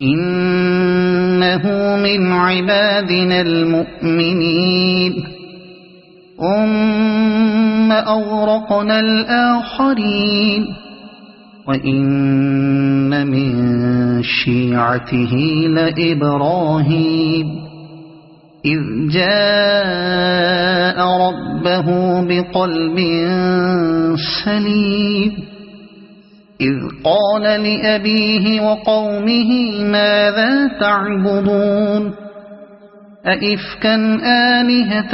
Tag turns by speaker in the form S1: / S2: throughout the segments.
S1: إنه من عبادنا المؤمنين ثم أغرقنا الآخرين وإن من شيعته لإبراهيم إذ جاء ربه بقلب سليم إذ قال لأبيه وقومه ماذا تعبدون أئفكا آلهة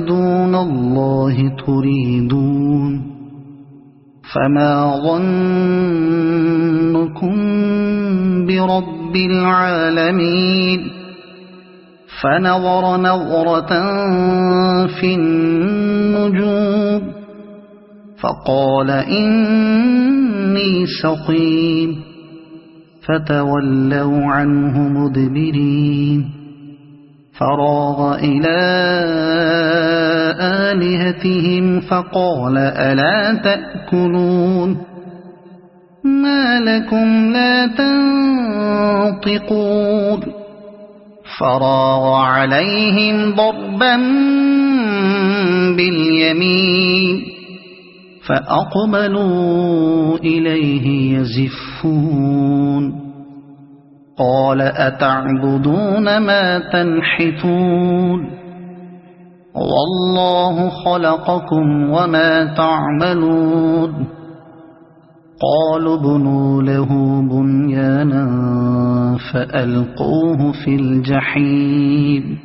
S1: دون الله تريدون فما ظنكم برب العالمين فنظر نظرة في النجوم فقال إني سقيم فتولوا عنه مدبرين فراغ إلى آلهتهم فقال ألا تأكلون ما لكم لا تنطقون فراغ عليهم ضربا باليمين فأقبلوا إليه يزفون قال أتعبدون ما تنحتون والله خلقكم وما تعملون قالوا ابنوا له بنيانا فألقوه في الجحيم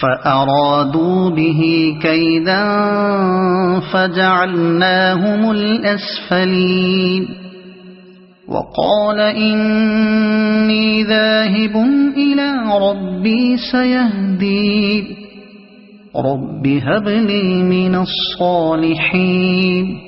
S1: فأرادوا به كيدا فجعلناهم الأسفلين وقال إني ذاهب إلى ربي سيهدين رب هب لي من الصالحين